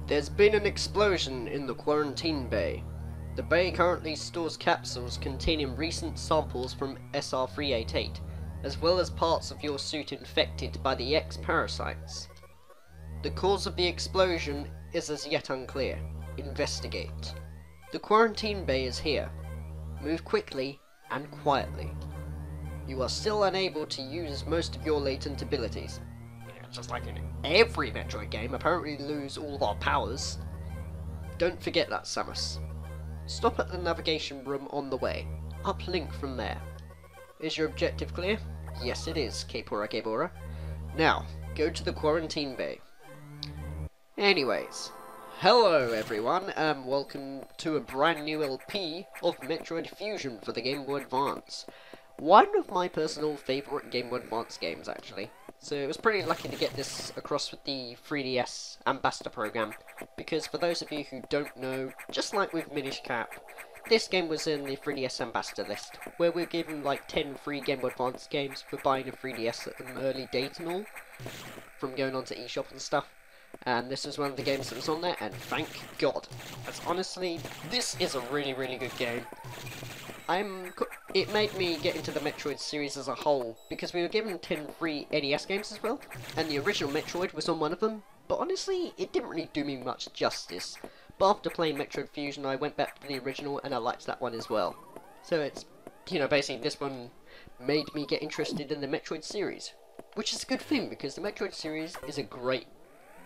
There's been an explosion in the quarantine bay. The bay currently stores capsules containing recent samples from SR388, as well as parts of your suit infected by the X parasites. The cause of the explosion is as yet unclear. Investigate. The quarantine bay is here. Move quickly and quietly. You are still unable to use most of your latent abilities. Just like in every Metroid game, apparently lose all of our powers. Don't forget that, Samus. Stop at the navigation room on the way. Uplink from there. Is your objective clear? Yes it is, Kepora Gebora. Now, go to the quarantine bay. Anyways, hello everyone, and welcome to a brand new LP of Metroid Fusion for the Game Boy Advance. One of my personal favourite Game Boy Advance games, actually. So I was pretty lucky to get this across with the 3DS Ambassador program, because for those of you who don't know, just like with Minish Cap, this game was in the 3DS Ambassador list, where we're given like 10 free Game Boy Advance games for buying a 3DS at an early date and all, from going on to eShop and stuff. And this was one of the games that was on there, and thank God. As honestly, this is a really good game. It made me get into the Metroid series as a whole, because we were given 10 free NES games as well, and the original Metroid was on one of them, but honestly, it didn't really do me much justice. But after playing Metroid Fusion, I went back to the original, and I liked that one as well. So it's, you know, basically this one made me get interested in the Metroid series, which is a good thing, because the Metroid series is a great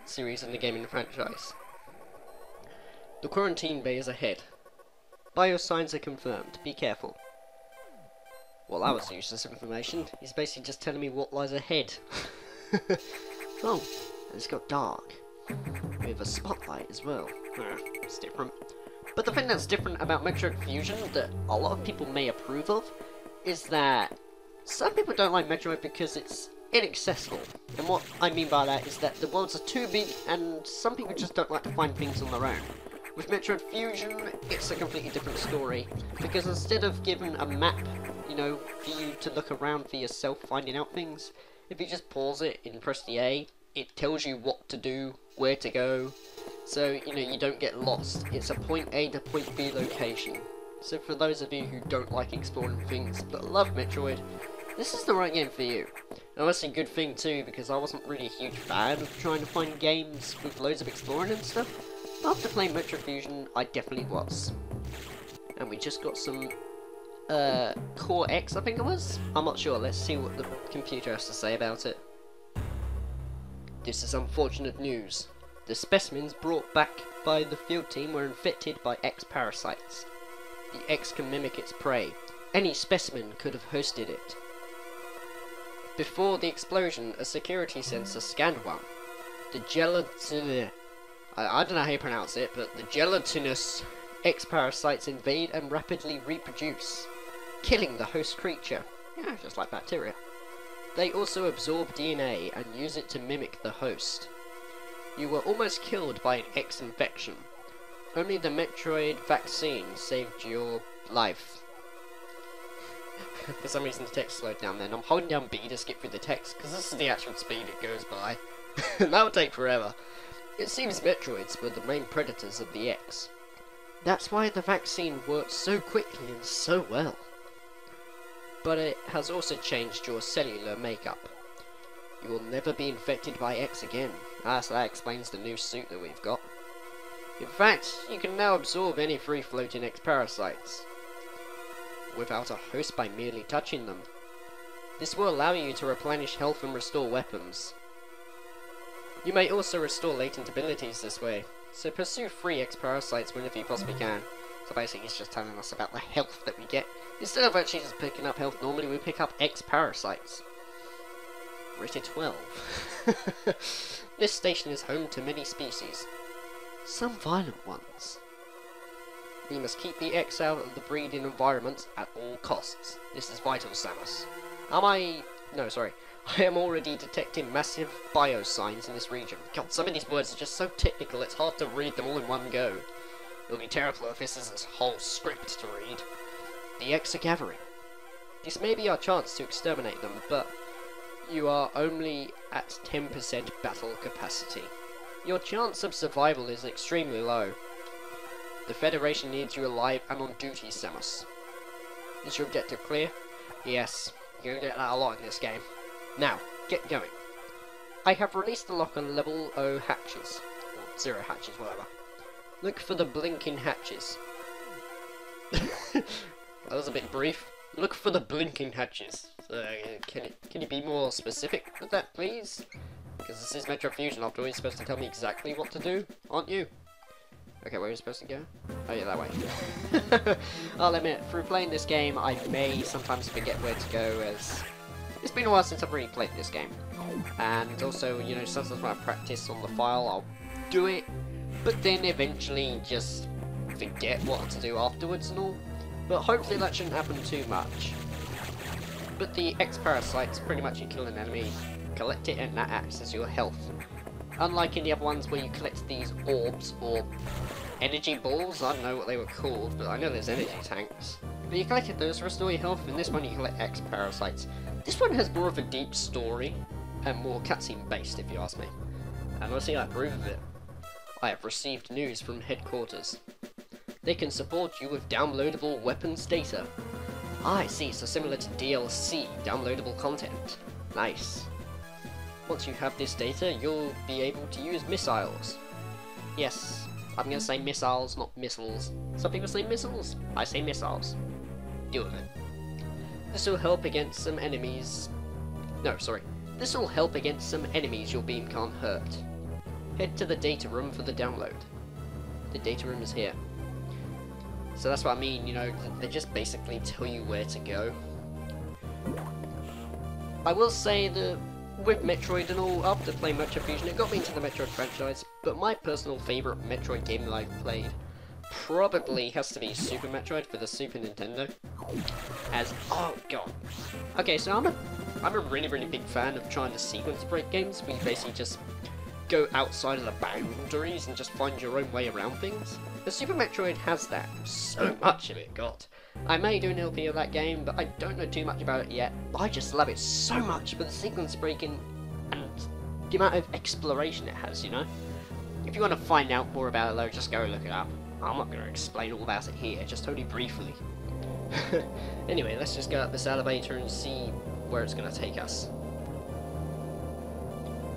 series in the gaming franchise. The quarantine bay is ahead. Bio signs are confirmed. Be careful. Well, that was useless information. He's basically just telling me what lies ahead. Oh, it's got dark. With a spotlight as well. It's different. But the thing that's different about Metroid Fusion that a lot of people may approve of is that some people don't like Metroid because it's inaccessible. And what I mean by that is that the worlds are too big and some people just don't like to find things on their own. With Metroid Fusion, it's a completely different story, because instead of giving a map, you know, for you to look around for yourself finding out things, if you just pause it and press the A, it tells you what to do, where to go, so, you know, you don't get lost. It's a point A to point B location. So for those of you who don't like exploring things, but love Metroid, this is the right game for you. And that's a good thing too, because I wasn't really a huge fan of trying to find games with loads of exploring and stuff. After playing Metroid Fusion, I definitely was. And we just got some Core X, I think it was? I'm not sure, let's see what the computer has to say about it. This is unfortunate news. The specimens brought back by the field team were infected by X parasites. The X can mimic its prey. Any specimen could have hosted it. Before the explosion, a security sensor scanned one. The gelatin... I don't know how you pronounce it, but the gelatinous X parasites invade and rapidly reproduce, killing the host creature. Yeah, just like bacteria. They also absorb DNA and use it to mimic the host. You were almost killed by an X infection. Only the Metroid vaccine saved your life. For some reason the text slowed down then. I'm holding down B to skip through the text, because this is the actual speed it goes by. And that would take forever. It seems Metroids were the main predators of the X. That's why the vaccine worked so quickly and so well. But it has also changed your cellular makeup. You will never be infected by X again. So that explains the new suit that we've got. In fact, you can now absorb any free-floating X parasites without a host by merely touching them. This will allow you to replenish health and restore weapons. You may also restore latent abilities this way, so pursue free X parasites whenever you possibly can. So basically it's just telling us about the health that we get. Instead of actually just picking up health normally, we pick up X parasites. Rated 12. This station is home to many species. some violent ones. We must keep the X out of the breeding environment at all costs. This is vital, Samus. No, sorry. I am already detecting massive biosigns in this region. God, some of these words are just so technical, it's hard to read them all in one go. It'll be terrible if this is a whole script to read. The X are gathering. This may be our chance to exterminate them, but you are only at 10% battle capacity. Your chance of survival is extremely low. The Federation needs you alive and on duty, Samus. Is your objective clear? Yes, you're gonna get that a lot in this game. Now, get going. I have released a lock on level 0 hatches. Or 0 hatches, whatever. Look for the blinking hatches. That was a bit brief. Look for the blinking hatches. Can you be more specific with that, please? Because this is Metroid Fusion, after all, you're supposed to tell me exactly what to do, aren't you? Okay, where are we supposed to go? Oh yeah, that way. I'll admit, through playing this game, I may sometimes forget where to go, as it's been a while since I've really played this game. And also, you know, sometimes when I practice on the file, I'll do it, but then eventually just forget what to do afterwards and all. But hopefully that shouldn't happen too much. But the X-Parasites, pretty much you kill an enemy, collect it, and that acts as your health. Unlike in the other ones where you collect these orbs, or energy balls, I don't know what they were called, but I know there's energy tanks. But you collected those to restore your health, and this one you collect X-Parasites. This one has more of a deep story, and more cutscene based, if you ask me. And honestly, I approve of it. I have received news from headquarters. They can support you with downloadable weapons data. I see, so similar to DLC, downloadable content. Nice. Once you have this data, you'll be able to use missiles. Yes, I'm gonna say missiles, not missiles. Some people say missiles, I say missiles. Deal with it. This will help against some enemies... No, sorry. This will help against some enemies your beam can't hurt. Head to the data room for the download. The data room is here. So that's what I mean, you know, they just basically tell you where to go. I will say that with Metroid and all, after playing Metroid Fusion, it got me into the Metroid franchise, but my personal favourite Metroid game that I've played probably has to be Super Metroid for the Super Nintendo. As, oh god. Okay, so I'm a really, really big fan of trying to sequence break games, where you basically just go outside of the boundaries and just find your own way around things. The Super Metroid has that. So much of it, God. I may do an LP of that game, but I don't know too much about it yet. I just love it so much for the sequence breaking and the amount of exploration it has, you know? If you want to find out more about it though, just go look it up. I'm not going to explain all about it here, just only briefly. Anyway, let's just go up this elevator and see where it's going to take us.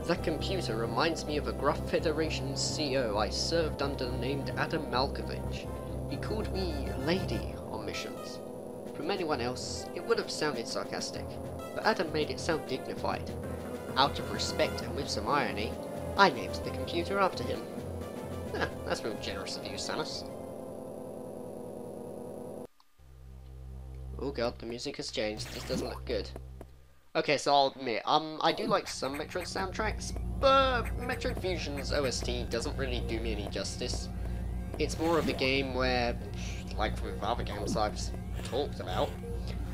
That computer reminds me of a Gruff Federation CO I served under named Adam Malkovich. He called me Lady on missions. From anyone else, it would have sounded sarcastic, but Adam made it sound dignified. Out of respect and with some irony, I named the computer after him. That's real generous of you, Samus. Oh god, the music has changed. This doesn't look good. Okay, so I'll admit, I do like some Metroid soundtracks, but Metroid Fusion's OST doesn't really do me any justice. It's more of a game where, like with other games I've talked about,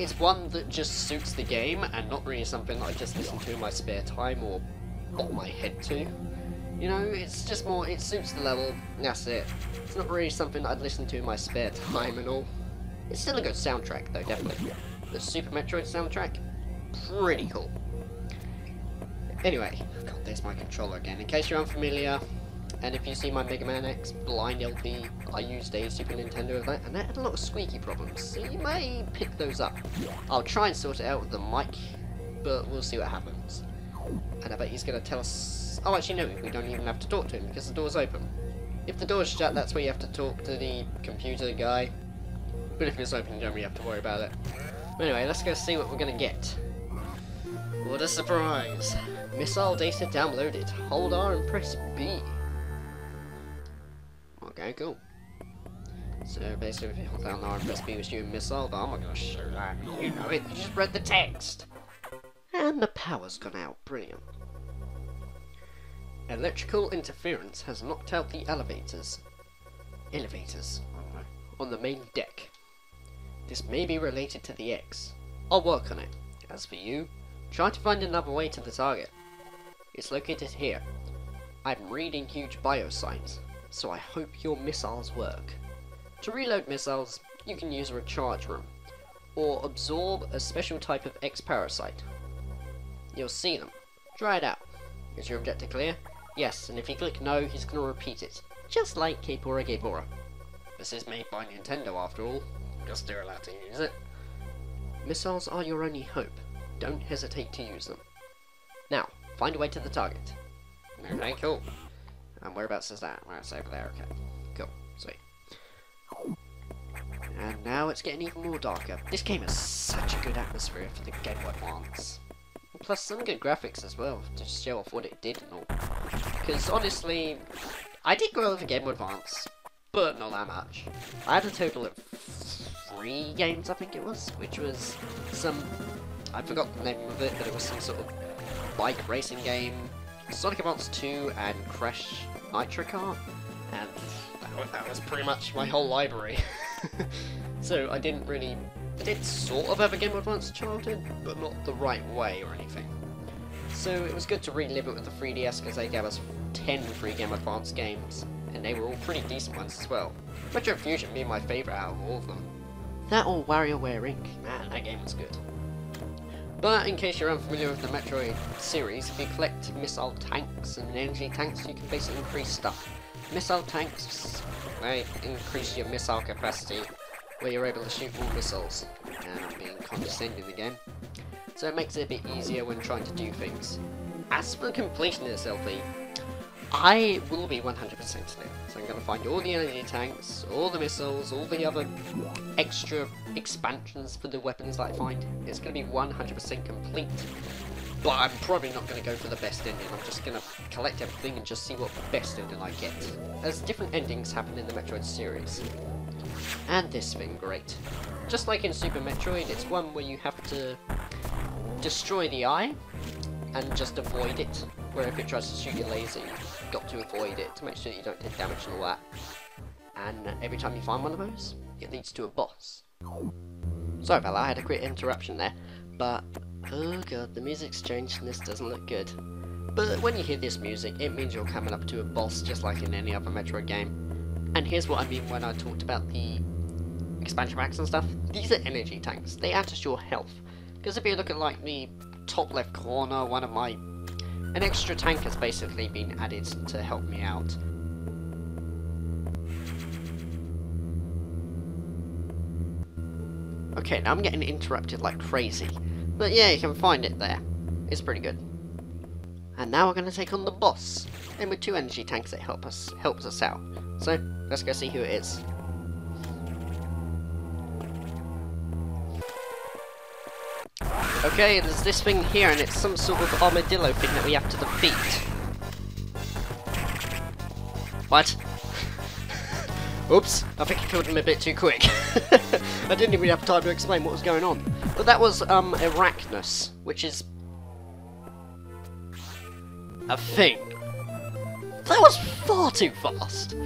it's one that just suits the game and not really something that I just listen to in my spare time or bob my head to. You know, it's just more, it suits the level, and that's it. It's not really something that I'd listen to in my spare time and all. It's still a good soundtrack though, definitely. The Super Metroid soundtrack, pretty cool. Anyway, God, there's my controller again. In case you're unfamiliar, and if you see my Mega Man X blind LP, I used a Super Nintendo of that, and that had a lot of squeaky problems, so you may pick those up. I'll try and sort it out with the mic, but we'll see what happens. And I bet he's going to tell us... Oh, actually no, we don't even have to talk to him, because the door's open. If the door's shut, that's where you have to talk to the computer guy. But if it's open, you don't really have to worry about it. Anyway, let's go see what we're going to get. What a surprise! Missile data downloaded. Hold R and press B. Okay, cool. So basically, if you hold down R and press B, was doing missile, but I'm not going to show that. You know it, you just read the text. And the power's gone out. Brilliant. Electrical interference has knocked out the elevators on the main deck. This may be related to the X. I'll work on it. As for you, try to find another way to the target. It's located here. I'm reading huge biosigns, so I hope your missiles work. To reload missiles, you can use a recharge room, or absorb a special type of X-parasite. You'll see them. Try it out. Is your objective clear? Yes, and if you click no, he's going to repeat it. Just like Kepora Gebora. This is made by Nintendo after all. Just they're allowed to use it. Missiles are your only hope. Don't hesitate to use them. Now, find a way to the target. Okay, cool. And whereabouts is that? Well, it's over there, okay. Cool, sweet. And now it's getting even more darker. This game has such a good atmosphere for the Game Boy Advance. Plus some good graphics as well, to show off what it did and all. Because honestly, I did grow up with Game Boy Advance, but not that much. I had a total of 3 games, I think it was, which was some, I forgot the name of it, but it was some sort of bike racing game, Sonic Advance 2 and Crash Nitro Kart, and that was pretty much my whole library. So I did sort of have a Game Boy Advance childhood, but not the right way or anything. So it was good to relive it with the 3DS because they gave us 10 free Game Boy Advance games, and they were all pretty decent ones as well. Metroid Fusion being my favourite out of all of them. That or WarioWare Inc. Man, that game was good. But in case you're unfamiliar with the Metroid series, if you collect missile tanks and energy tanks, you can basically increase stuff. Missile tanks, they increase your missile capacity, where you're able to shoot more missiles. And I'm being condescending again. So it makes it a bit easier when trying to do things. As for completion of this LP, I will be 100% in it. So I'm going to find all the energy tanks, all the missiles, all the other extra expansions for the weapons that I find. It's going to be 100% complete. But I'm probably not going to go for the best ending. I'm just going to collect everything and just see what best ending I get, as different endings happen in the Metroid series. And this thing, great. Just like in Super Metroid, it's one where you have to destroy the eye and just avoid it. Where if it tries to shoot your laser, you've got to avoid it to make sure that you don't take damage and all that. And every time you find one of those, it leads to a boss. Sorry about that, I had a quick interruption there. But, oh god, the music's changed and this doesn't look good. But when you hear this music, it means you're coming up to a boss just like in any other Metroid game. And here's what I mean when I talked about the expansion packs and stuff. These are energy tanks. They add to your health. Because if you look at like the top left corner, an extra tank has basically been added to help me out. Okay, now I'm getting interrupted like crazy. But yeah, you can find it there. It's pretty good. And now we're going to take on the boss. And with 2 energy tanks it helps us out. So, let's go see who it is. Okay, there's this thing here, and it's some sort of armadillo thing that we have to defeat. What? Oops, I think I killed him a bit too quick. I didn't even have time to explain what was going on. But that was, Arachnus, which is a thing. That was far too fast.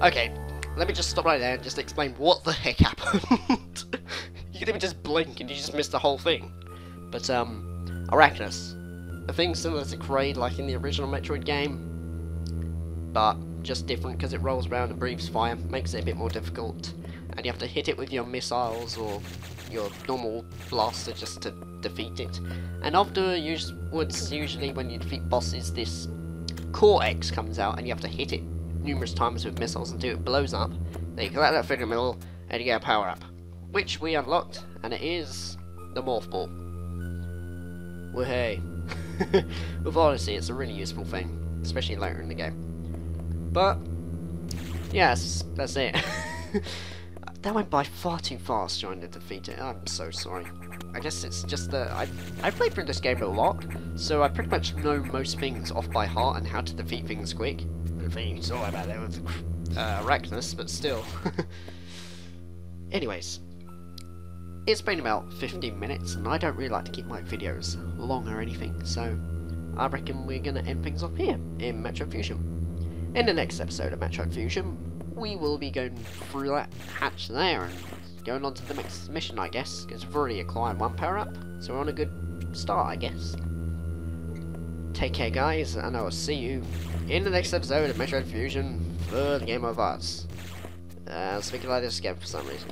Okay, let me just stop right there and just explain what the heck happened. You can even just blink and you just miss the whole thing. But, Arachnus. A thing similar to Kraid like in the original Metroid game. But just different because it rolls around and breathes fire. Makes it a bit more difficult. And you have to hit it with your missiles or your normal blaster just to defeat it. And afterwards, usually when you defeat bosses, this Core X comes out and you have to hit it numerous times with missiles until it blows up. Then you collect that thing in the middle and you get a power up. Which we unlocked, and it is the Morph Ball. Well, hey. With honesty, it's a really useful thing, especially later in the game. But, yes, that's it. That went by far too fast trying to defeat it. I'm so sorry. I guess it's just that I've played through this game a lot, so I pretty much know most things off by heart and how to defeat things quick. The thing you saw about there with Arachnus, but still. Anyways, it's been about 15 minutes, and I don't really like to keep my videos long or anything, so I reckon we're going to end things off here in Metroid Fusion. In the next episode of Metroid Fusion, we will be going through that hatch there and going on to the next mission, I guess, because we've already acquired one power-up, so we're on a good start, I guess. Take care, guys, and I will see you in the next episode of Metroid Fusion for the Game of Arts. Speaking like this again for some reason.